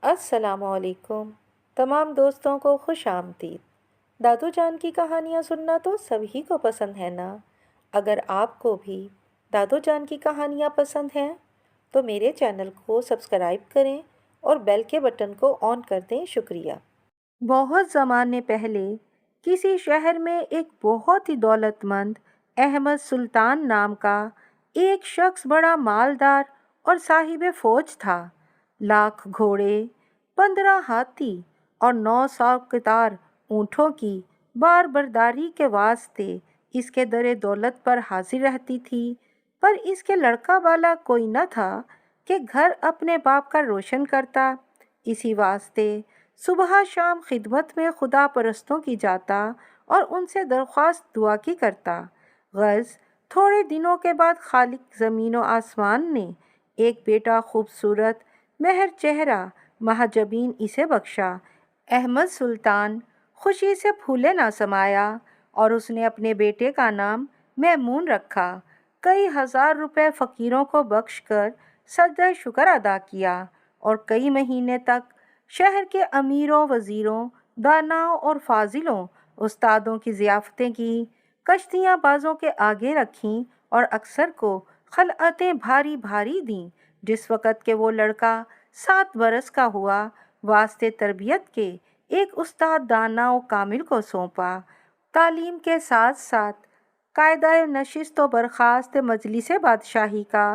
السلام علیکم تمام دوستوں کو خوش آمدید۔ دادو جان کی کہانیاں سننا تو سبھی کو پسند ہے نا؟ اگر آپ کو بھی دادو جان کی کہانیاں پسند ہیں تو میرے چینل کو سبسکرائب کریں اور بیل کے بٹن کو آن کر دیں۔ شکریہ۔ بہت زمانے پہلے کسی شہر میں ایک بہت ہی دولت مند احمد سلطان نام کا ایک شخص بڑا مالدار اور صاحب فوج تھا۔ لاکھ گھوڑے، 15 ہاتھی اور 900 قطار اونٹوں کی بار برداری کے واسطے اس کے در دولت پر حاضر رہتی تھی، پر اس کے لڑکا والا کوئی نہ تھا کہ گھر اپنے باپ کا روشن کرتا۔ اسی واسطے صبح شام خدمت میں خدا پرستوں کی جاتا اور ان سے درخواست دعا کی کرتا۔ غرض تھوڑے دنوں کے بعد خالق زمین و آسمان نے ایک بیٹا خوبصورت مہر چہرہ مہاجبین اسے بخشا۔ احمد سلطان خوشی سے پھولے نہ سمایا اور اس نے اپنے بیٹے کا نام میمون رکھا۔ کئی ہزار روپے فقیروں کو بخش کر سجدہ شکر ادا کیا اور کئی مہینے تک شہر کے امیروں، وزیروں، داناؤں اور فاضلوں، استادوں کی ضیافتیں کی، کشتیاں بازوں کے آگے رکھیں اور اکثر کو خلعتیں بھاری بھاری دیں۔ جس وقت کہ وہ لڑکا 7 برس کا ہوا، واسطے تربیت کے ایک استاد دانا و کامل کو سونپا۔ تعلیم کے ساتھ ساتھ قاعدہ نشست و برخاست مجلس بادشاہی کا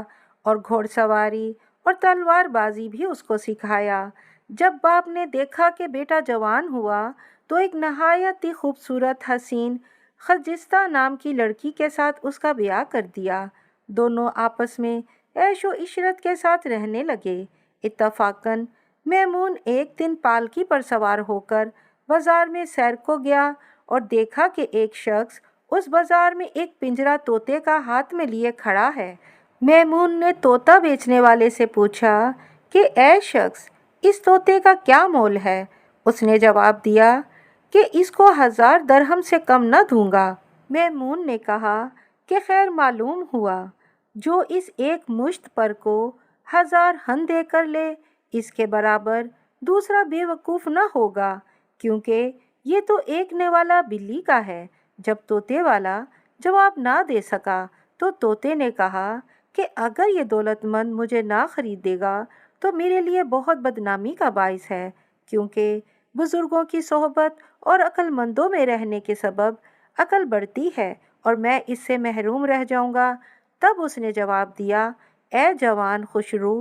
اور گھوڑ سواری اور تلوار بازی بھی اس کو سکھایا۔ جب باپ نے دیکھا کہ بیٹا جوان ہوا تو ایک نہایت ہی خوبصورت حسین خجستہ نام کی لڑکی کے ساتھ اس کا بیاہ کر دیا۔ دونوں آپس میں عیش و عشرت کے ساتھ رہنے لگے۔ اتفاقاً میمون ایک دن پالکی پر سوار ہو کر بازار میں سیر کو گیا اور دیکھا کہ ایک شخص اس بازار میں ایک پنجرا طوطے کا ہاتھ میں لیے کھڑا ہے۔ میمون نے طوطا بیچنے والے سے پوچھا کہ اے شخص، اس طوطے کا کیا مول ہے؟ اس نے جواب دیا کہ اس کو 1000 درہم سے کم نہ دوں گا۔ میمون نے کہا کہ خیر، معلوم ہوا جو اس ایک مشت پر کو 1000 ہن دے کر لے، اس کے برابر دوسرا بے وقوف نہ ہوگا، کیونکہ یہ تو ایک نے والا بلی کا ہے۔ جب طوطے والا جواب نہ دے سکا تو طوطے نے کہا کہ اگر یہ دولت مند مجھے نہ خریدے گا تو میرے لیے بہت بدنامی کا باعث ہے، کیونکہ بزرگوں کی صحبت اور عقل مندوں میں رہنے کے سبب عقل بڑھتی ہے اور میں اس سے محروم رہ جاؤں گا۔ تب اس نے جواب دیا، اے جوان خوش رو،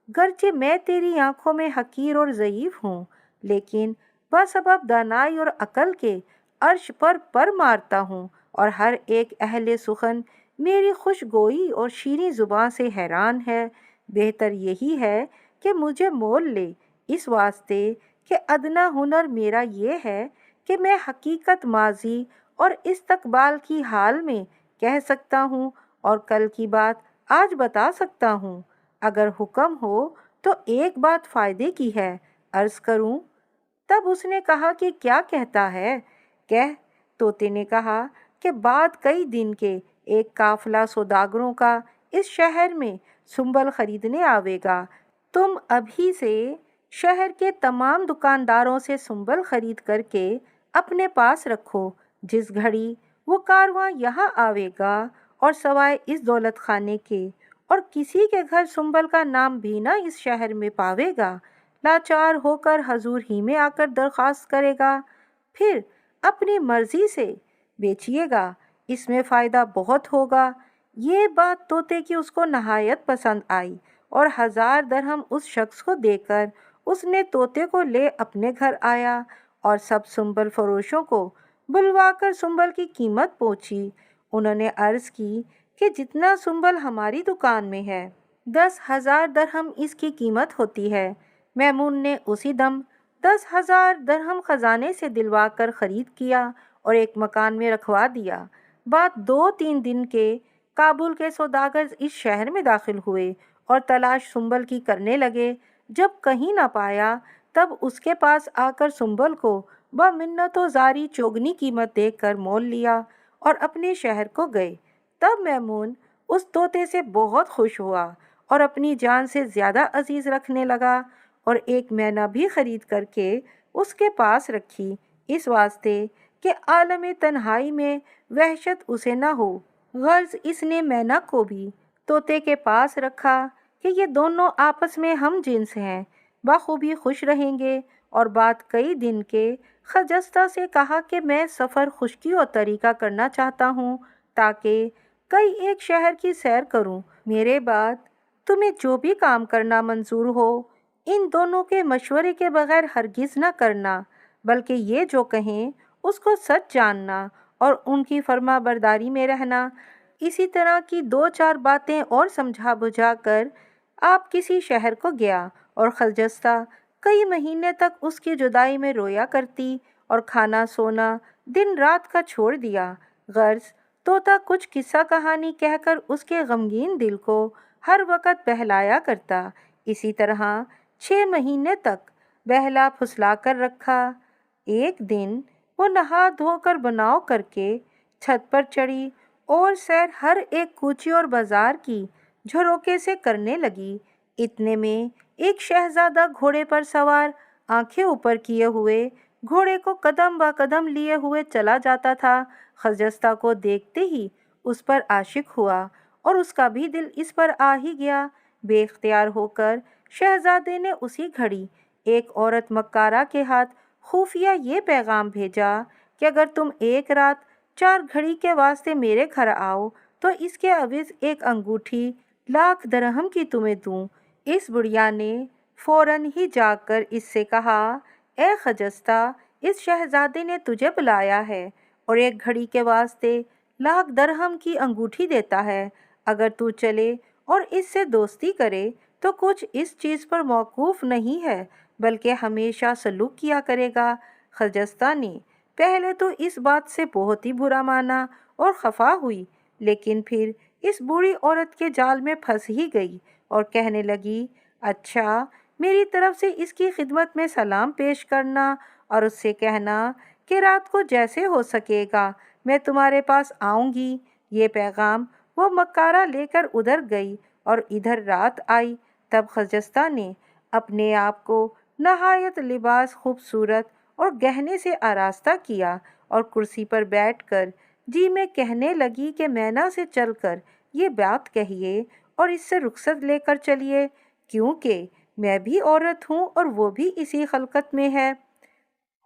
گرچہ میں تیری آنکھوں میں حقیر اور ضعیف ہوں، لیکن بسبب دانائی اور عقل کے عرش پر مارتا ہوں اور ہر ایک اہل سخن میری خوش گوئی اور شیریں زباں سے حیران ہے۔ بہتر یہی ہے کہ مجھے مول لے، اس واسطے کہ ادنا ہنر میرا یہ ہے کہ میں حقیقت ماضی اور استقبال کی حال میں کہہ سکتا ہوں اور کل کی بات آج بتا سکتا ہوں۔ اگر حکم ہو تو ایک بات فائدے کی ہے، عرض کروں؟ تب اس نے کہا کہ کیا کہتا ہے؟ کہہ۔ طوطے نے کہا کہ بعد کئی دن کے ایک قافلہ سوداگروں کا اس شہر میں سنبل خریدنے آوے گا۔ تم ابھی سے شہر کے تمام دکانداروں سے سنبل خرید کر کے اپنے پاس رکھو۔ جس گھڑی وہ کارواں یہاں آوے گا اور سوائے اس دولت خانے کے اور کسی کے گھر سنبل کا نام بھی نہ اس شہر میں پاوے گا، لاچار ہو کر حضور ہی میں آ کر درخواست کرے گا، پھر اپنی مرضی سے بیچیے گا، اس میں فائدہ بہت ہوگا۔ یہ بات طوطے کی اس کو نہایت پسند آئی اور 1000 درہم اس شخص کو دے کر اس نے طوطے کو لے اپنے گھر آیا اور سب سنبل فروشوں کو بلوا کر سنبل کی قیمت پوچھی۔ انہوں نے عرض کی کہ جتنا سنبل ہماری دکان میں ہے 10,000 درہم اس کی قیمت ہوتی ہے۔ میمون نے اسی دم 10,000 درہم خزانے سے دلوا کر خرید کیا اور ایک مکان میں رکھوا دیا۔ بعد 2-3 دن کے کابل کے سوداگر اس شہر میں داخل ہوئے اور تلاش سنبل کی کرنے لگے۔ جب کہیں نہ پایا تب اس کے پاس آ کر سنبل کو بمنت و زاری چوگنی قیمت دے کر مول لیا اور اپنے شہر کو گئے۔ تب میمون اس طوطے سے بہت خوش ہوا اور اپنی جان سے زیادہ عزیز رکھنے لگا۔ اور ایک مینا بھی خرید کر کے اس کے پاس رکھی، اس واسطے کہ عالم تنہائی میں وحشت اسے نہ ہو۔ غرض اس نے مینا کو بھی طوطے کے پاس رکھا کہ یہ دونوں آپس میں ہم جنس ہیں، بخوبی خوش رہیں گے۔ اور بات کئی دن کے خجستہ سے کہا کہ میں سفر خشکی اور طریقہ کرنا چاہتا ہوں تاکہ کئی ایک شہر کی سیر کروں۔ میرے بعد تمہیں جو بھی کام کرنا منظور ہو ان دونوں کے مشورے کے بغیر ہرگز نہ کرنا، بلکہ یہ جو کہیں اس کو سچ جاننا اور ان کی فرما برداری میں رہنا۔ اسی طرح کی دو چار باتیں اور سمجھا بجھا کر آپ کسی شہر کو گیا اور خجستہ کئی مہینے تک اس کی جدائی میں رویا کرتی اور کھانا سونا دن رات کا چھوڑ دیا۔ غرض طوطا کچھ قصہ کہانی کہہ کر اس کے غمگین دل کو ہر وقت بہلایا کرتا۔ اسی طرح 6 مہینے تک بہلا پھسلا کر رکھا۔ ایک دن وہ نہا دھو کر بناؤ کر کے چھت پر چڑھی اور سیر ہر ایک کوچے اور بازار کی جھروکے سے کرنے لگی۔ اتنے میں ایک شہزادہ گھوڑے پر سوار آنکھیں اوپر کیے ہوئے گھوڑے کو قدم با قدم لیے ہوئے چلا جاتا تھا۔ خجستہ کو دیکھتے ہی اس پر عاشق ہوا اور اس کا بھی دل اس پر آ ہی گیا۔ بے اختیار ہو کر شہزادے نے اسی گھڑی ایک عورت مکارہ کے ہاتھ خفیہ یہ پیغام بھیجا کہ اگر تم ایک رات 4 گھڑی کے واسطے میرے گھر آؤ تو اس کے عوض ایک انگوٹھی 1,00,000 درہم کی تمہیں دوں۔ اس بڑھیا نے فوراً ہی جا کر اس سے کہا، اے خجستہ، اس شہزادے نے تجھے بلایا ہے اور ایک گھڑی کے واسطے 1,00,000 درہم کی انگوٹھی دیتا ہے۔ اگر تو چلے اور اس سے دوستی کرے تو کچھ اس چیز پر موقوف نہیں ہے بلکہ ہمیشہ سلوک کیا کرے گا۔ خجستہ نے پہلے تو اس بات سے بہت ہی برا مانا اور خفا ہوئی، لیکن پھر اس بوڑھی عورت کے جال میں پھنس ہی گئی اور کہنے لگی، اچھا، میری طرف سے اس کی خدمت میں سلام پیش کرنا اور اس سے کہنا کہ رات کو جیسے ہو سکے گا میں تمہارے پاس آؤں گی۔ یہ پیغام وہ مکارہ لے کر ادھر گئی اور ادھر رات آئی۔ تب خجستہ نے اپنے آپ کو نہایت لباس خوبصورت اور گہنے سے آراستہ کیا اور کرسی پر بیٹھ کر جی میں کہنے لگی کہ مینا سے چل کر یہ بات کہیے اور اس سے رخصت لے کر چلیے، کیونکہ میں بھی عورت ہوں اور وہ بھی اسی خلقت میں ہے۔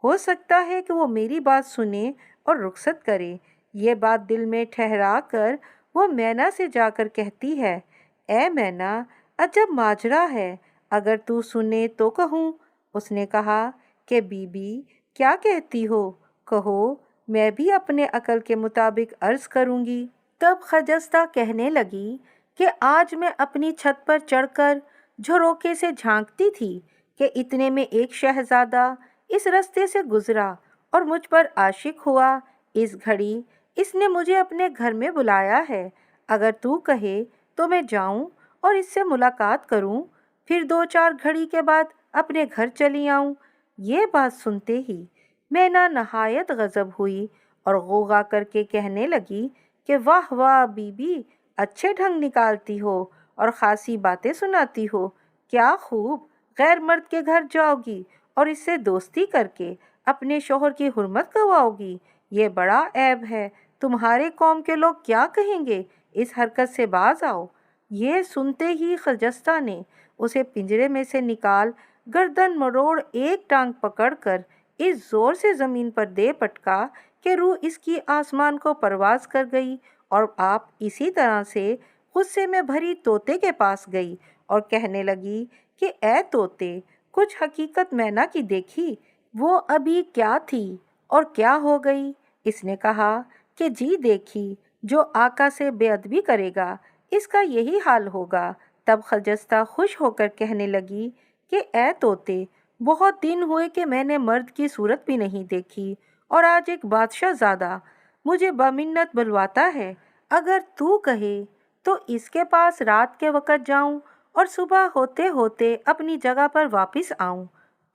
ہو سکتا ہے کہ وہ میری بات سنے اور رخصت کرے۔ یہ بات دل میں ٹھہرا کر وہ مینا سے جا کر کہتی ہے، اے مینا، عجب ماجرا ہے، اگر تو سنے تو کہوں۔ اس نے کہا کہ بی بی کیا کہتی ہو، کہو، میں بھی اپنے عقل کے مطابق عرض کروں گی۔ تب خجستہ کہنے لگی کہ آج میں اپنی چھت پر چڑھ کر جھروکے سے جھانکتی تھی کہ اتنے میں ایک شہزادہ اس رستے سے گزرا اور مجھ پر عاشق ہوا۔ اس گھڑی اس نے مجھے اپنے گھر میں بلایا ہے، اگر تو کہے تو میں جاؤں اور اس سے ملاقات کروں، پھر 2-4 گھڑی کے بعد اپنے گھر چلی آؤں۔ یہ بات سنتے ہی مینا نہایت غضب ہوئی اور غوغا کر کے کہنے لگی کہ واہ واہ بی بی، اچھے ڈھنگ نکالتی ہو اور خاصی باتیں سناتی ہو، کیا خوب، غیر مرد کے گھر جاؤ گی اور اس سے دوستی کر کے اپنے شوہر کی حرمت گواؤ گی، یہ بڑا عیب ہے، تمہارے قوم کے لوگ کیا کہیں گے، اس حرکت سے باز آؤ۔ یہ سنتے ہی خجستہ نے اسے پنجرے میں سے نکال گردن مروڑ ایک ٹانگ پکڑ کر اس زور سے زمین پر دے پٹکا کہ روح اس کی آسمان کو پرواز کر گئی، اور آپ اسی طرح سے غصے میں بھری طوطے کے پاس گئی اور کہنے لگی کہ اے طوطے، کچھ حقیقت مینا کی دیکھی، وہ ابھی کیا تھی اور کیا ہو گئی؟ اس نے کہا کہ جی دیکھی، جو آقا سے بے ادبی کرے گا اس کا یہی حال ہوگا۔ تب خجستہ خوش ہو کر کہنے لگی کہ اے طوطے، بہت دن ہوئے کہ میں نے مرد کی صورت بھی نہیں دیکھی، اور آج ایک بادشاہ زادہ مجھے بمنت بلواتا ہے، اگر تو کہے تو اس کے پاس رات کے وقت جاؤں اور صبح ہوتے ہوتے اپنی جگہ پر واپس آؤں۔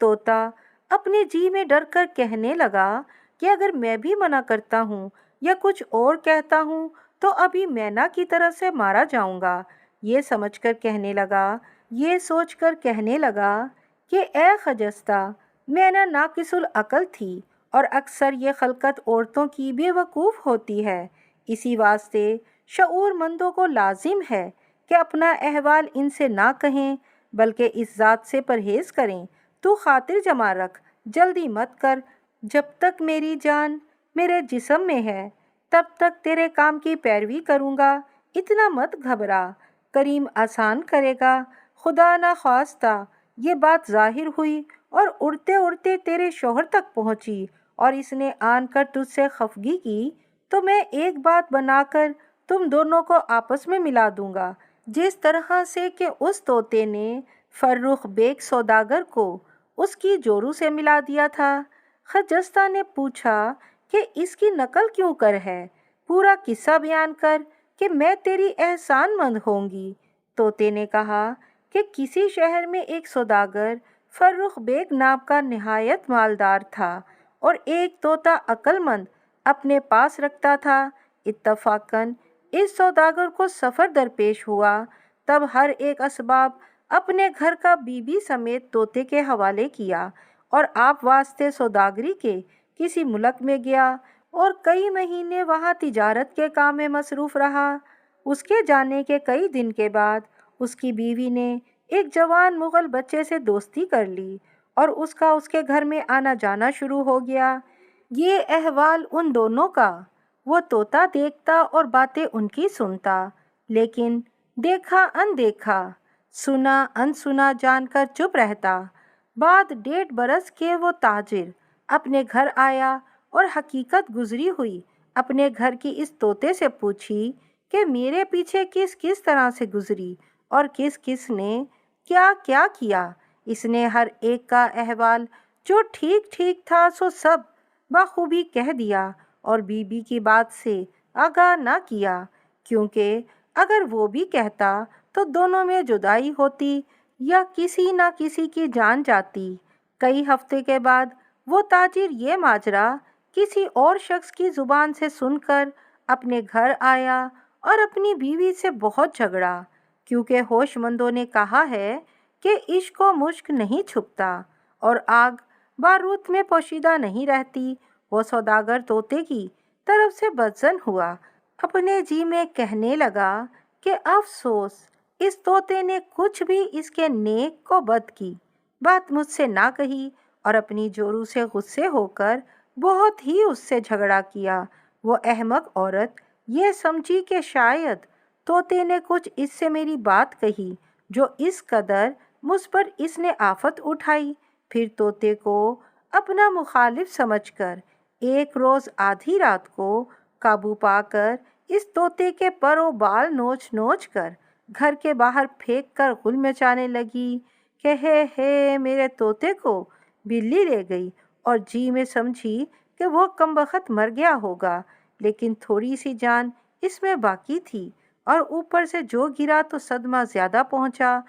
طوطا اپنے جی میں ڈر کر کہنے لگا کہ اگر میں بھی منع کرتا ہوں یا کچھ اور کہتا ہوں تو ابھی مینا کی طرف سے مارا جاؤں گا۔ یہ سوچ کر کہنے لگا کہ اے خجستہ، میں نہ ناقص العقل تھی، اور اکثر یہ خلقت عورتوں کی بے وقوف ہوتی ہے۔ اسی واسطے شعور مندوں کو لازم ہے کہ اپنا احوال ان سے نہ کہیں، بلکہ اس ذات سے پرہیز کریں۔ تو خاطر جمع رکھ، جلدی مت کر، جب تک میری جان میرے جسم میں ہے تب تک تیرے کام کی پیروی کروں گا، اتنا مت گھبرا، کریم آسان کرے گا۔ خدا نہ خواستہ یہ بات ظاہر ہوئی اور اڑتے اڑتے تیرے شوہر تک پہنچی، اور اس نے آن کر تجھ سے خفگی کی، تو میں ایک بات بنا کر تم دونوں کو آپس میں ملا دوں گا، جس طرح سے کہ اس طوطے نے فرخ بیگ سوداگر کو اس کی جورو سے ملا دیا تھا۔ خجستہ نے پوچھا کہ اس کی نقل کیوں کر ہے؟ پورا قصہ بیان کر کہ میں تیری احسان مند ہوں گی۔ طوطے نے کہا کہ کسی شہر میں ایک سوداگر فرخ بیگ نام کا نہایت مالدار تھا، اور ایک طوطا عقل مند اپنے پاس رکھتا تھا۔ اتفاقاً اس سوداگر کو سفر درپیش ہوا، تب ہر ایک اسباب اپنے گھر کا بیوی سمیت طوطے کے حوالے کیا، اور آپ واسطے سوداگری کے کسی ملک میں گیا، اور کئی مہینے وہاں تجارت کے کام میں مصروف رہا۔ اس کے جانے کے کئی دن کے بعد اس کی بیوی نے ایک جوان مغل بچے سے دوستی کر لی، اور اس کا اس کے گھر میں آنا جانا شروع ہو گیا۔ یہ احوال ان دونوں کا وہ طوطا دیکھتا اور باتیں ان کی سنتا، لیکن دیکھا اندیکھا، سنا انسنا جان کر چپ رہتا۔ بعد 1.5 برس کے وہ تاجر اپنے گھر آیا، اور حقیقت گزری ہوئی اپنے گھر کی اس طوطے سے پوچھی کہ میرے پیچھے کس کس طرح سے گزری اور کس کس نے کیا کیا کیا۔ اس نے ہر ایک کا احوال جو ٹھیک ٹھیک تھا سو سب بخوبی کہہ دیا، اور بی بی کی بات سے آگاہ نہ کیا، کیونکہ اگر وہ بھی کہتا تو دونوں میں جدائی ہوتی یا کسی نہ کسی کی جان جاتی۔ کئی ہفتے کے بعد وہ تاجر یہ ماجرا کسی اور شخص کی زبان سے سن کر اپنے گھر آیا اور اپنی بیوی سے بہت جھگڑا، کیونکہ ہوش مندوں نے کہا ہے کہ عشق و مشق نہیں چھپتا اور آگ بارود میں پوشیدہ نہیں رہتی۔ وہ سوداگر طوطے کی طرف سے بدظن ہوا، اپنے جی میں کہنے لگا کہ افسوس، اس طوطے نے کچھ بھی اس کے نیک کو بد کی بات مجھ سے نہ کہی، اور اپنی جورو سے غصے ہو کر بہت ہی اس سے جھگڑا کیا۔ وہ احمق عورت یہ سمجھی کہ شاید طوطے نے کچھ اس سے میری بات کہی، جو اس قدر مجھ پر اس نے آفت اٹھائی۔ پھر طوطے کو اپنا مخالف سمجھ کر ایک روز آدھی رات کو قابو پا کر اس طوطے کے پر و بال نوچ نوچ کر گھر کے باہر پھینک کر غل مچانے لگی کہ ہے میرے طوطے کو بلی لے گئی، اور جی میں سمجھی کہ وہ کمبخت مر گیا ہوگا، لیکن تھوڑی سی جان اس میں باقی تھی، اور اوپر سے جو گرا تو صدمہ زیادہ پہنچا۔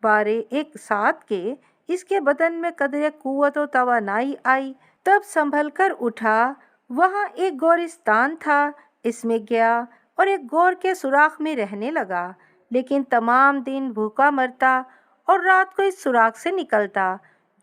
بارے ایک ساتھ کے اس کے بدن میں قدرے قوت و توانائی آئی، تب سنبھل کر اٹھا۔ وہاں ایک گورستان تھا، اس میں گیا اور ایک گور کے سوراخ میں رہنے لگا، لیکن تمام دن بھوکا مرتا اور رات کو اس سوراخ سے نکلتا۔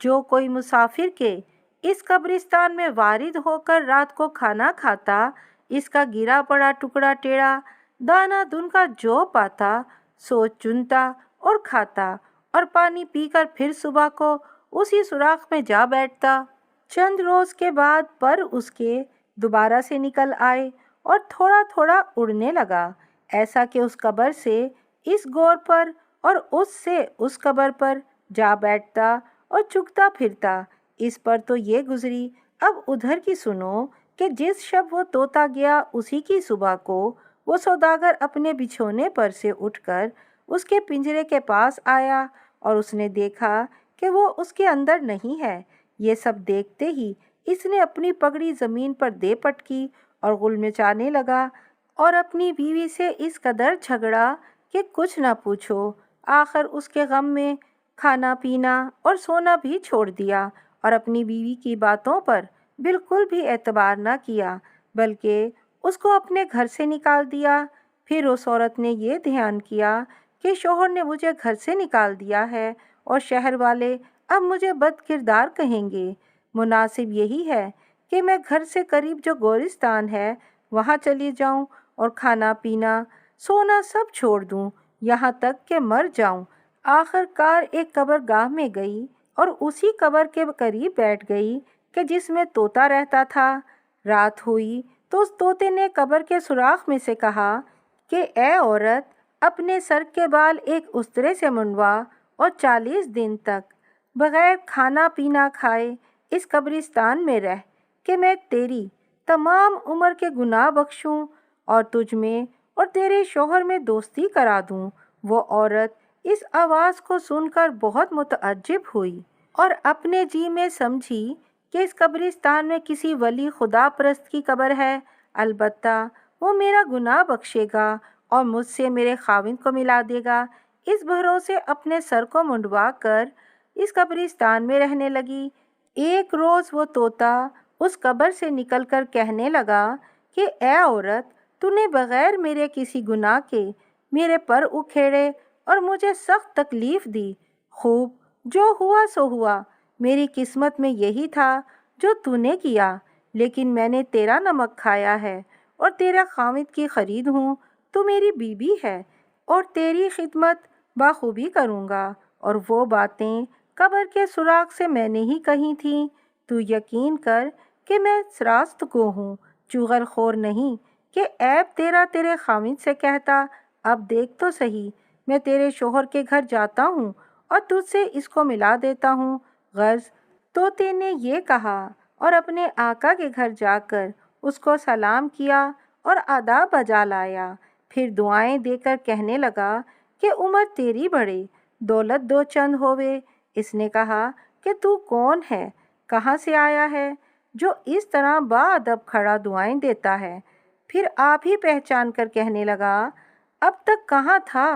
جو کوئی مسافر کے اس قبرستان میں وارد ہو کر رات کو کھانا کھاتا، اس کا گرا پڑا ٹکڑا ٹیڑھا دانہ دن کا جو پاتا سو چنتا اور کھاتا، اور پانی پی کر پھر صبح کو اسی سوراخ میں جا بیٹھتا۔ چند روز کے بعد پر اس کے دوبارہ سے نکل آئے اور تھوڑا تھوڑا اڑنے لگا، ایسا کہ اس قبر سے اس گور پر اور اس سے اس قبر پر جا بیٹھتا اور چگتا پھرتا۔ اس پر تو یہ گزری۔ اب ادھر کی سنو کہ جس شب وہ طوطا گیا اسی کی صبح کو وہ سوداگر اپنے بچھونے پر سے اٹھ کر اس کے پنجرے کے پاس آیا، اور اس نے دیکھا کہ وہ اس کے اندر نہیں ہے۔ یہ سب دیکھتے ہی اس نے اپنی پگڑی زمین پر دے پٹکی اور غل مچانے لگا، اور اپنی بیوی سے اس قدر جھگڑا کہ کچھ نہ پوچھو۔ آخر اس کے غم میں کھانا پینا اور سونا بھی چھوڑ دیا، اور اپنی بیوی کی باتوں پر بالکل بھی اعتبار نہ کیا، بلکہ اس کو اپنے گھر سے نکال دیا۔ پھر اس عورت نے یہ دھیان کیا کہ شوہر نے مجھے گھر سے نکال دیا ہے، اور شہر والے اب مجھے بد کردار کہیں گے۔ مناسب یہی ہے کہ میں گھر سے قریب جو گورستان ہے وہاں چلی جاؤں اور کھانا پینا سونا سب چھوڑ دوں، یہاں تک کہ مر جاؤں۔ آخر کار ایک قبرگاہ میں گئی اور اسی قبر کے قریب بیٹھ گئی کہ جس میں طوطا رہتا تھا۔ رات ہوئی تو اس طوطے نے قبر کے سوراخ میں سے کہا کہ اے عورت، اپنے سر کے بال ایک استرے سے منڈوا اور 40 دن تک بغیر کھانا پینا کھائے اس قبرستان میں رہ کہ میں تیری تمام عمر کے گناہ بخشوں اور تجھ میں اور تیرے شوہر میں دوستی کرا دوں۔ وہ عورت اس آواز کو سن کر بہت متعجب ہوئی اور اپنے جی میں سمجھی کہ اس قبرستان میں کسی ولی خدا پرست کی قبر ہے، البتہ وہ میرا گناہ بخشے گا اور مجھ سے میرے خاوند کو ملا دے گا۔ اس بھروسے اپنے سر کو منڈوا کر اس قبرستان میں رہنے لگی۔ ایک روز وہ طوطا اس قبر سے نکل کر کہنے لگا کہ اے عورت، تو نے بغیر میرے کسی گناہ کے میرے پر اکھیڑے اور مجھے سخت تکلیف دی۔ خوب، جو ہوا سو ہوا، میری قسمت میں یہی تھا جو تو نے کیا، لیکن میں نے تیرا نمک کھایا ہے اور تیرا خاوند کی خرید ہوں۔ تو میری بیوی ہے اور تیری خدمت بخوبی کروں گا، اور وہ باتیں قبر کے سوراخ سے میں نے ہی کہی تھیں۔ تو یقین کر کہ میں راست گو ہوں، چغل خور نہیں کہ عیب تیرا تیرے خاوند سے کہتا۔ اب دیکھ تو سہی، میں تیرے شوہر کے گھر جاتا ہوں اور تجھ سے اس کو ملا دیتا ہوں۔ غرض طوطے نے یہ کہا اور اپنے آقا کے گھر جا کر اس کو سلام کیا اور آداب بجا لایا، پھر دعائیں دے کر کہنے لگا کہ عمر تیری بڑھے، دولت دو چند ہووے۔ اس نے کہا کہ تو کون ہے، کہاں سے آیا ہے جو اس طرح با ادب کھڑا دعائیں دیتا ہے؟ پھر آپ ہی پہچان کر کہنے لگا، اب تک کہاں تھا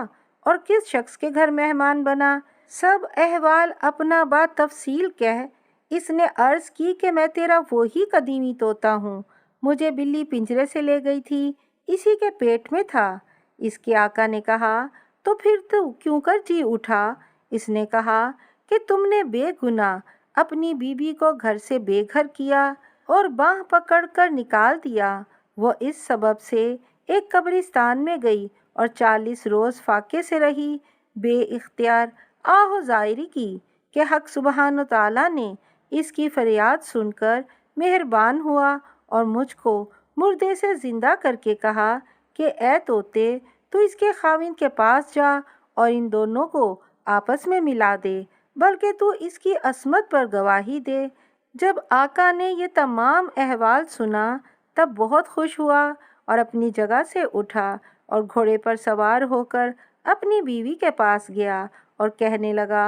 اور کس شخص کے گھر مہمان بنا؟ سب احوال اپنا با تفصیل کہہ۔ اس نے عرض کی کہ میں تیرا وہی قدیمی طوطا ہوں، مجھے بلی پنجرے سے لے گئی تھی، اسی کے پیٹ میں تھا۔ اس کے آقا نے کہا، تو پھر تو کیوں کر جی اٹھا؟ اس نے کہا کہ تم نے بے گناہ اپنی بیوی کو گھر سے بے گھر کیا اور باہ پکڑ کر نکال دیا۔ وہ اس سبب سے ایک قبرستان میں گئی اور 40 روز فاقے سے رہی، بے اختیار آہ زائری کی کہ حق سبحانہ تعالیٰ نے اس کی فریاد سن کر مہربان ہوا اور مجھ کو مردے سے زندہ کر کے کہا کہ اے طوطے، تو اس کے خاوند کے پاس جا اور ان دونوں کو آپس میں ملا دے، بلکہ تو اس کی عصمت پر گواہی دے۔ جب آقا نے یہ تمام احوال سنا تب بہت خوش ہوا اور اپنی جگہ سے اٹھا اور گھوڑے پر سوار ہو کر اپنی بیوی کے پاس گیا اور کہنے لگا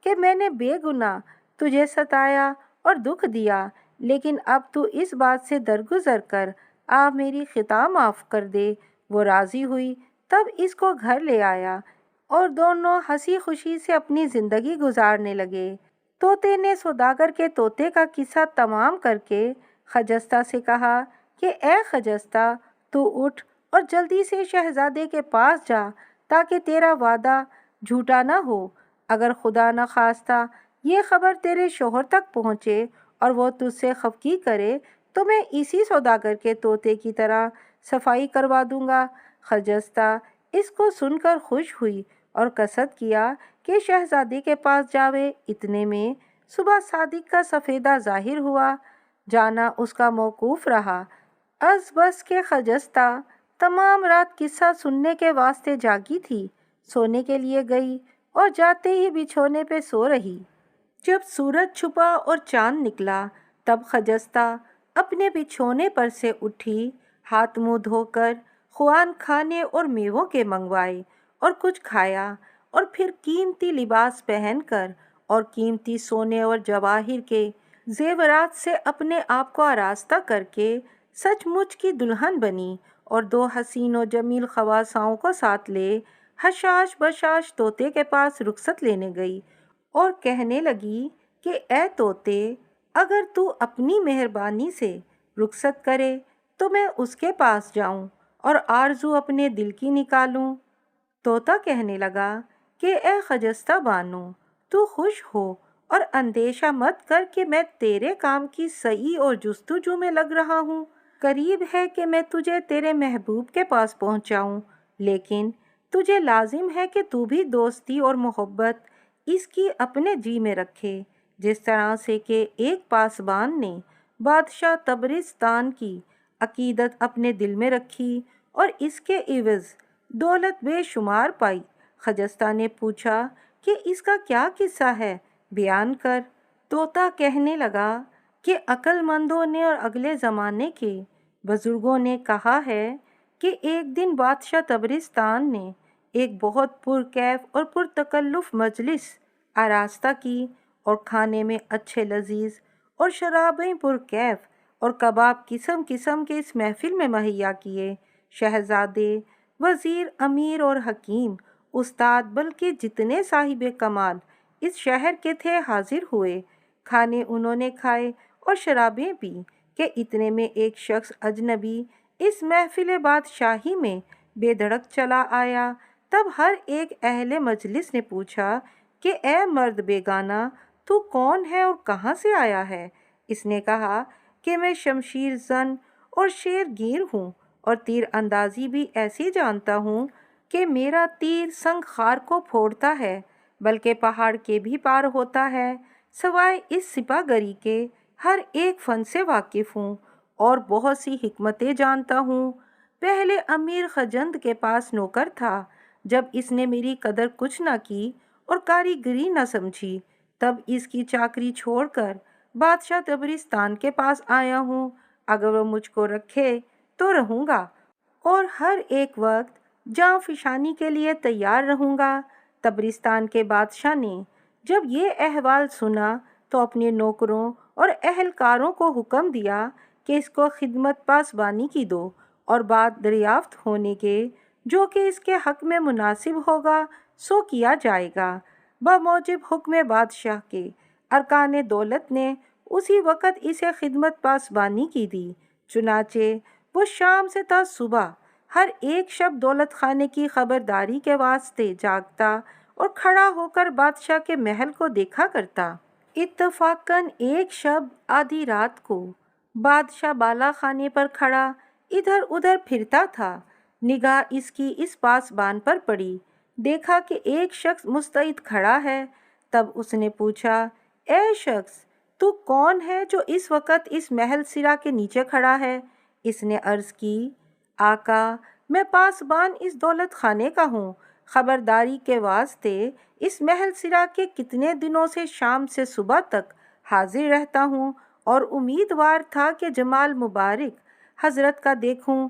کہ میں نے بے گناہ تجھے ستایا اور دکھ دیا، لیکن اب تو اس بات سے درگزر کر آپ میری خطا معاف کر دے۔ وہ راضی ہوئی، تب اس کو گھر لے آیا اور دونوں ہنسی خوشی سے اپنی زندگی گزارنے لگے۔ طوطے نے سوداگر کے طوطے کا قصہ تمام کر کے خجستہ سے کہا کہ اے خجستہ، تو اٹھ اور جلدی سے شہزادے کے پاس جا تاکہ تیرا وعدہ جھوٹا نہ ہو۔ اگر خدا نہ خواستہ یہ خبر تیرے شوہر تک پہنچے اور وہ تجھ سے خفگی کرے تو میں اسی سوداگر کے طوطے کی طرح صفائی کروا دوں گا۔ خجستہ اس کو سن کر خوش ہوئی اور قصد کیا کہ شہزادے کے پاس جاوے۔ اتنے میں صبح صادق کا سفیدہ ظاہر ہوا، جانا اس کا موقوف رہا۔ از بس کے خجستہ تمام رات قصہ سننے کے واسطے جاگی تھی، سونے کے لیے گئی اور جاتے ہی بچھونے پہ سو رہی۔ جب سورج چھپا اور چاند نکلا تب خجستہ اپنے بچھونے پر سے اٹھی، ہاتھ منہ دھو کر خوان کھانے اور میووں کے منگوائے اور کچھ کھایا، اور پھر قیمتی لباس پہن کر اور قیمتی سونے اور جواہر کے زیورات سے اپنے آپ کو آراستہ کر کے سچ مچ کی دلہن بنی اور 2 حسین و جمیل خواصاؤں کو ساتھ لے حشاش بشاش طوطے کے پاس رخصت لینے گئی اور کہنے لگی کہ اے طوطے، اگر تو اپنی مہربانی سے رخصت کرے تو میں اس کے پاس جاؤں اور آرزو اپنے دل کی نکالوں۔ طوطا کہنے لگا کہ اے خجستہ بانو، تو خوش ہو اور اندیشہ مت کر کہ میں تیرے کام کی صحیح اور جستجو میں لگ رہا ہوں۔ قریب ہے کہ میں تجھے تیرے محبوب کے پاس پہنچاؤں، لیکن تجھے لازم ہے کہ تو بھی دوستی اور محبت اس کی اپنے جی میں رکھے، جس طرح سے کہ ایک پاسبان نے بادشاہ تبرستان کی عقیدت اپنے دل میں رکھی اور اس کے عوض دولت بے شمار پائی۔ خجستہ نے پوچھا کہ اس کا کیا قصہ ہے، بیان کر۔ طوطا کہنے لگا کہ عقل مندوں نے اور اگلے زمانے کے بزرگوں نے کہا ہے کہ ایک دن بادشاہ تبرستان نے ایک بہت پرکیف اور پرتکلف مجلس آراستہ کی، اور کھانے میں اچھے لذیذ اور شرابیں پرکیف اور کباب قسم قسم کے اس محفل میں مہیا کیے۔ شہزادے، وزیر، امیر اور حکیم، استاد، بلکہ جتنے صاحب کمال اس شہر کے تھے حاضر ہوئے۔ کھانے انہوں نے کھائے اور شرابیں پی کہ اتنے میں ایک شخص اجنبی اس محفل بادشاہی میں بے دھڑک چلا آیا۔ تب ہر ایک اہل مجلس نے پوچھا کہ اے مرد بیگانہ، تو کون ہے اور کہاں سے آیا ہے؟ اس نے کہا کہ میں شمشیر زن اور شیر گیر ہوں، اور تیر اندازی بھی ایسی جانتا ہوں کہ میرا تیر سنگ خار کو پھوڑتا ہے بلکہ پہاڑ کے بھی پار ہوتا ہے۔ سوائے اس سپاہ گری کے ہر ایک فن سے واقف ہوں اور بہت سی حکمتیں جانتا ہوں۔ پہلے امیر خجند کے پاس نوکر تھا، جب اس نے میری قدر کچھ نہ کی اور کاریگری نہ سمجھی، تب اس کی چاکری چھوڑ کر بادشاہ تبرستان کے پاس آیا ہوں۔ اگر وہ مجھ کو رکھے تو رہوں گا اور ہر ایک وقت جاں فشانی کے لیے تیار رہوں گا۔ تبرستان کے بادشاہ نے جب یہ احوال سنا تو اپنے نوکروں اور اہلکاروں کو حکم دیا کہ اس کو خدمت پاسبانی کی دو، اور بعد دریافت ہونے کے جو کہ اس کے حق میں مناسب ہوگا سو کیا جائے گا۔ بموجب حکم بادشاہ کے ارکان دولت نے اسی وقت اسے خدمت پاسبانی کی دی۔ چنانچہ وہ شام سے تا صبح ہر ایک شب دولت خانے کی خبرداری کے واسطے جاگتا اور کھڑا ہو کر بادشاہ کے محل کو دیکھا کرتا۔ اتفاقاً ایک شب آدھی رات کو بادشاہ بالا خانے پر کھڑا ادھر ادھر پھرتا تھا۔ نگاہ اس کی اس پاسبان پر پڑی، دیکھا کہ ایک شخص مستعد کھڑا ہے۔ تب اس نے پوچھا، اے شخص، تو کون ہے جو اس وقت اس محل سرا کے نیچے کھڑا ہے؟ اس نے عرض کی، آقا، میں پاسبان اس دولت خانے کا ہوں، خبرداری کے واسطے اس محل سرا کے کتنے دنوں سے شام سے صبح تک حاضر رہتا ہوں، اور امیدوار تھا کہ جمال مبارک حضرت کا دیکھوں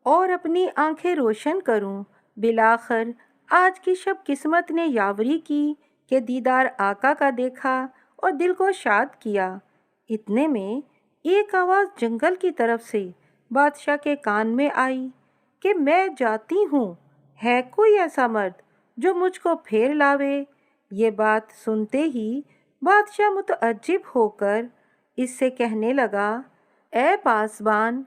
اور اپنی آنکھیں روشن کروں۔ بالآخر آج کی شب قسمت نے یاوری کی کہ دیدار آقا کا دیکھا اور دل کو شاد کیا۔ اتنے میں ایک آواز جنگل کی طرف سے بادشاہ کے کان میں آئی کہ میں جاتی ہوں، ہے کوئی ایسا مرد جو مجھ کو پھیر لاوے؟ یہ بات سنتے ہی بادشاہ متعجب ہو کر اس سے کہنے لگا، اے پاسبان،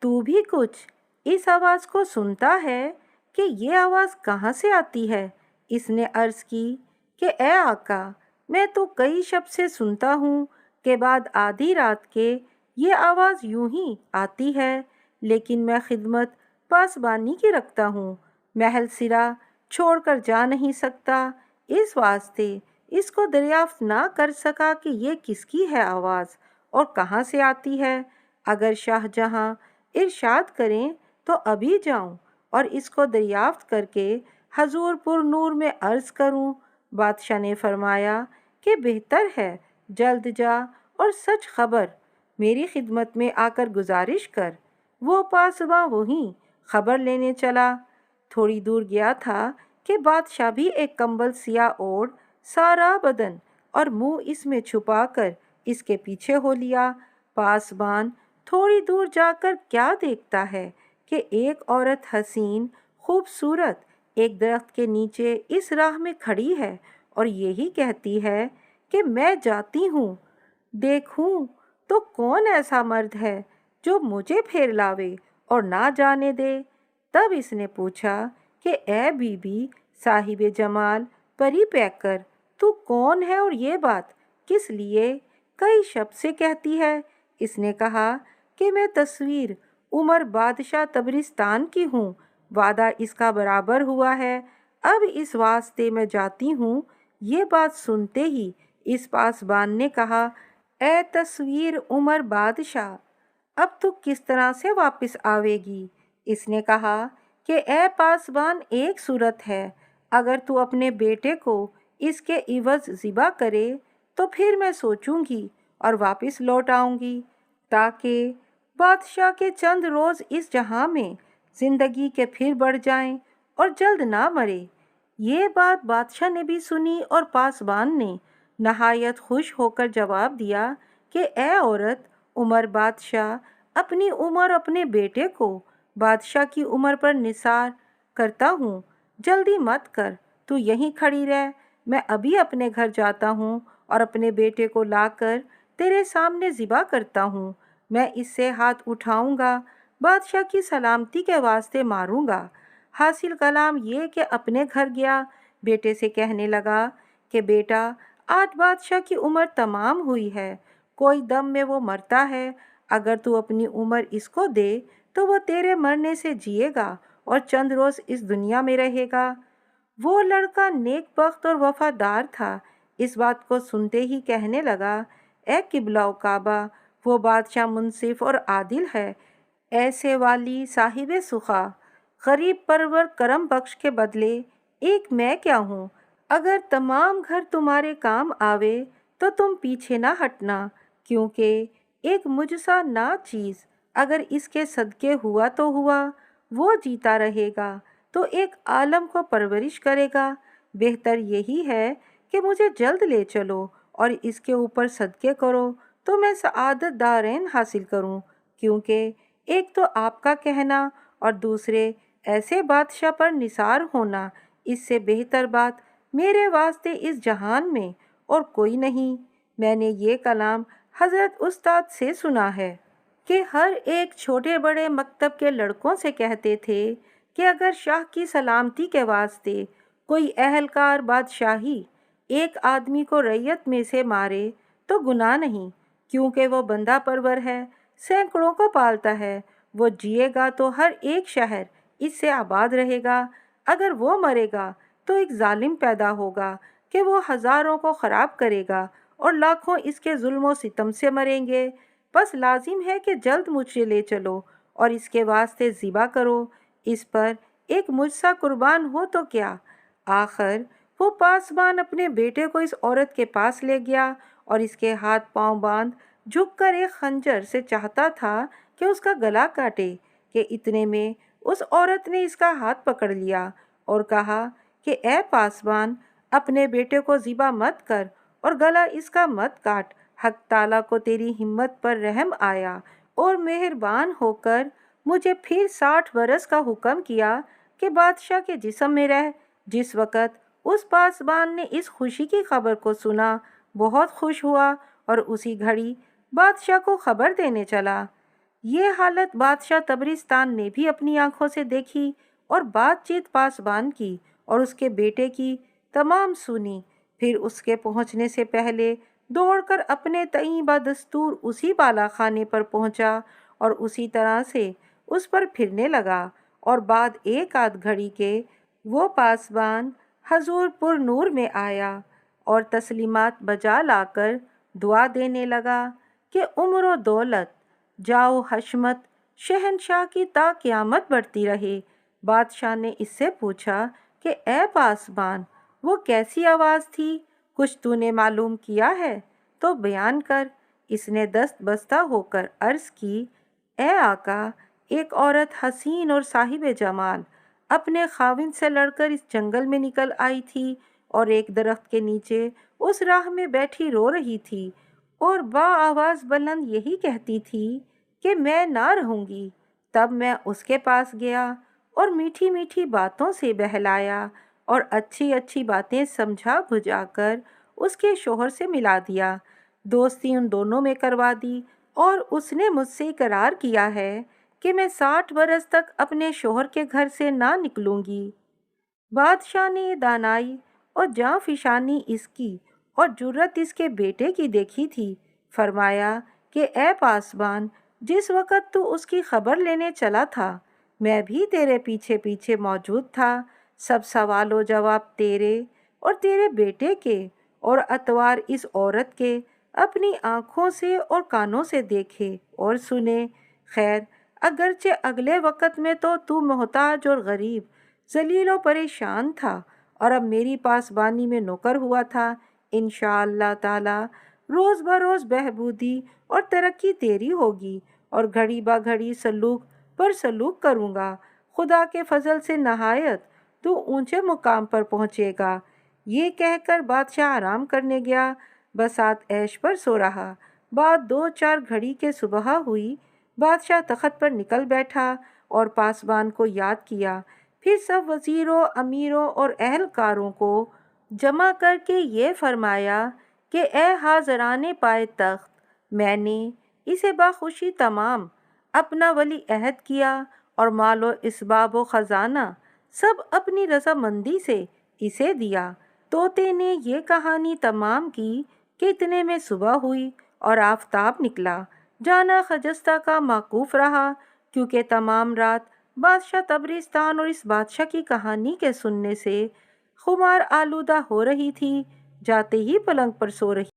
تو بھی کچھ اس آواز کو سنتا ہے کہ یہ آواز کہاں سے آتی ہے؟ اس نے عرض کی کہ اے آقا، میں تو کئی شب سے سنتا ہوں کہ بعد آدھی رات کے یہ آواز یوں ہی آتی ہے، لیکن میں خدمت پاسبانی کی رکھتا ہوں، محل سرا چھوڑ کر جا نہیں سکتا، اس واسطے اس کو دریافت نہ کر سکا کہ یہ کس کی ہے آواز اور کہاں سے آتی ہے۔ اگر شاہ جہاں ارشاد کریں تو ابھی جاؤں اور اس کو دریافت کر کے حضور پر نور میں عرض کروں۔ بادشاہ نے فرمایا کہ بہتر ہے، جلد جا اور سچ خبر میری خدمت میں آ کر گزارش کر۔ وہ پاسباں وہیں خبر لینے چلا۔ تھوڑی دور گیا تھا کہ بادشاہ بھی ایک کمبل سیاہ اوڑھ سارا بدن اور منہ اس میں چھپا کر اس کے پیچھے ہو لیا۔ پاسبان تھوڑی دور جا کر کیا دیکھتا ہے کہ ایک عورت حسین خوبصورت ایک درخت کے نیچے اس راہ میں کھڑی ہے اور یہی کہتی ہے کہ میں جاتی ہوں، دیکھوں تو کون ایسا مرد ہے جو مجھے پھیر لاوے اور نہ جانے دے۔ تب اس نے پوچھا کہ اے بی بی صاحب جمال، پری پیکر، تو کون ہے اور یہ بات کس لیے؟ کئی شب سے کہتی ہے۔ اس نے کہا کہ میں تصویر عمر بادشاہ تبرستان کی ہوں، وعدہ اس کا برابر ہوا ہے، اب اس واسطے میں جاتی ہوں۔ یہ بات سنتے ہی اس پاسبان نے کہا، اے تصویر عمر بادشاہ، اب تو کس طرح سے واپس آوے گی؟ اس نے کہا کہ اے پاسبان، ایک صورت ہے، اگر تو اپنے بیٹے کو اس کے عوض ذبح کرے تو پھر میں سوچوں گی اور واپس لوٹ آؤں گی، تاکہ بادشاہ کے چند روز اس جہاں میں زندگی کے پھر بڑھ جائیں اور جلد نہ مرے۔ یہ بات بادشاہ نے بھی سنی اور پاسبان نے نہایت خوش ہو کر جواب دیا کہ اے عورت، عمر بادشاہ اپنی عمر اپنے بیٹے کو بادشاہ کی عمر پر نثار کرتا ہوں، جلدی مت کر، تو یہیں کھڑی رہ، میں ابھی اپنے گھر جاتا ہوں اور اپنے بیٹے کو لا کر تیرے سامنے ذبح کرتا ہوں، میں اس سے ہاتھ اٹھاؤں گا، بادشاہ کی سلامتی کے واسطے ماروں گا۔ حاصل کلام یہ کہ اپنے گھر گیا، بیٹے سے کہنے لگا کہ بیٹا، آج بادشاہ کی عمر تمام ہوئی ہے، کوئی دم میں وہ مرتا ہے، اگر تو اپنی عمر اس کو دے تو وہ تیرے مرنے سے جیے گا اور چند روز اس دنیا میں رہے گا۔ وہ لڑکا نیک بخت اور وفادار تھا، اس بات کو سنتے ہی کہنے لگا، اے قبلہ و کعبہ، وہ بادشاہ منصف اور عادل ہے، ایسے والی صاحب سخا، غریب پرور کرم بخش کے بدلے ایک میں کیا ہوں؟ اگر تمام گھر تمہارے کام آوے تو تم پیچھے نہ ہٹنا، کیونکہ ایک مجھ سا نا چیز اگر اس کے صدقے ہوا تو ہوا، وہ جیتا رہے گا تو ایک عالم کو پرورش کرے گا، بہتر یہی ہے کہ مجھے جلد لے چلو اور اس کے اوپر صدقے کرو تو میں سعادت دارین حاصل کروں، کیونکہ ایک تو آپ کا کہنا اور دوسرے ایسے بادشاہ پر نثار ہونا، اس سے بہتر بات میرے واسطے اس جہان میں اور کوئی نہیں۔ میں نے یہ کلام حضرت استاد سے سنا ہے کہ ہر ایک چھوٹے بڑے مکتب کے لڑکوں سے کہتے تھے کہ اگر شاہ کی سلامتی کے واسطے کوئی اہلکار بادشاہی ایک آدمی کو رعیت میں سے مارے تو گناہ نہیں، کیونکہ وہ بندہ پرور ہے، سینکڑوں کو پالتا ہے، وہ جیے گا تو ہر ایک شہر اس سے آباد رہے گا، اگر وہ مرے گا تو ایک ظالم پیدا ہوگا کہ وہ ہزاروں کو خراب کرے گا اور لاکھوں اس کے ظلم و ستم سے مریں گے، بس لازم ہے کہ جلد مجھے لے چلو اور اس کے واسطے ذبح کرو، اس پر ایک مجھ سا قربان ہو تو کیا۔ آخر وہ پاسبان اپنے بیٹے کو اس عورت کے پاس لے گیا اور اس کے ہاتھ پاؤں باندھ جھک کر ایک خنجر سے چاہتا تھا کہ اس کا گلا کاٹے کہ اتنے میں اس عورت نے اس کا ہاتھ پکڑ لیا اور کہا کہ اے پاسبان، اپنے بیٹے کو ذبح مت کر اور گلا اس کا مت کاٹ، حق تعالیٰ کو تیری ہمت پر رحم آیا اور مہربان ہو کر مجھے پھر 60 برس کا حکم کیا کہ بادشاہ کے جسم میں رہ۔ جس وقت اس پاسبان نے اس خوشی کی خبر کو سنا، بہت خوش ہوا اور اسی گھڑی بادشاہ کو خبر دینے چلا۔ یہ حالت بادشاہ تبرستان نے بھی اپنی آنکھوں سے دیکھی اور بات چیت پاسبان کی اور اس کے بیٹے کی تمام سنی، پھر اس کے پہنچنے سے پہلے دوڑ کر اپنے تئیں بدستور اسی بالا خانے پر پہنچا اور اسی طرح سے اس پر پھرنے لگا، اور بعد ایک آدھ گھڑی کے وہ پاسبان حضور پر نور میں آیا اور تسلیمات بجا لا کر دعا دینے لگا کہ عمر و دولت، جاؤ حشمت شہنشاہ کی تا قیامت بڑھتی رہے۔ بادشاہ نے اس سے پوچھا کہ اے پاسبان، وہ کیسی آواز تھی؟ کچھ تو نے معلوم کیا ہے تو بیان کر۔ اس نے دست بستہ ہو کر عرض کی، اے آقا، ایک عورت حسین اور صاحب جمال اپنے خاوند سے لڑ کر اس جنگل میں نکل آئی تھی اور ایک درخت کے نیچے اس راہ میں بیٹھی رو رہی تھی اور با آواز بلند یہی کہتی تھی کہ میں نہ رہوں گی۔ تب میں اس کے پاس گیا اور میٹھی میٹھی باتوں سے بہلایا اور اچھی اچھی باتیں سمجھا بجھا کر اس کے شوہر سے ملا دیا، دوستی ان دونوں میں کروا دی، اور اس نے مجھ سے اقرار کیا ہے کہ میں 60 برس تک اپنے شوہر کے گھر سے نہ نکلوں گی۔ بادشاہ نے یہ دانائی اور جاں فشانی اس کی اور جرت اس کے بیٹے کی دیکھی تھی۔ فرمایا کہ اے پاسبان، جس وقت تو اس کی خبر لینے چلا تھا میں بھی تیرے پیچھے پیچھے موجود تھا۔ سب سوال و جواب تیرے اور تیرے بیٹے کے اور اتوار اس عورت کے اپنی آنکھوں سے اور کانوں سے دیکھے اور سنے۔ خیر، اگرچہ اگلے وقت میں تو محتاج اور غریب، ذلیل و پریشان تھا اور اب میری پاسبانی میں نوکر ہوا تھا، انشاءاللہ تعالی روز بروز بہبودی اور ترقی تیری ہوگی اور گھڑی با گھڑی سلوک پر سلوک کروں گا۔ خدا کے فضل سے نہایت تو اونچے مقام پر پہنچے گا۔ یہ کہہ کر بادشاہ آرام کرنے گیا، بسات عیش پر سو رہا۔ بعد 2-4 گھڑی کے صبح ہوئی، بادشاہ تخت پر نکل بیٹھا اور پاسبان کو یاد کیا، پھر سب وزیروں، امیروں اور اہلکاروں کو جمع کر کے یہ فرمایا کہ اے حاضران پائے تخت، میں نے اسے بخوشی تمام اپنا ولی عہد کیا اور مال و اسباب و خزانہ سب اپنی رضامندی سے اسے دیا۔ طوطے نے یہ کہانی تمام کی کہ اتنے میں صبح ہوئی اور آفتاب نکلا۔ جانا خجستہ کا موقوف رہا، کیونکہ تمام رات بادشاہ تبرستان اور اس بادشاہ کی کہانی کے سننے سے خمار آلودہ ہو رہی تھی، جاتے ہی پلنگ پر سو رہی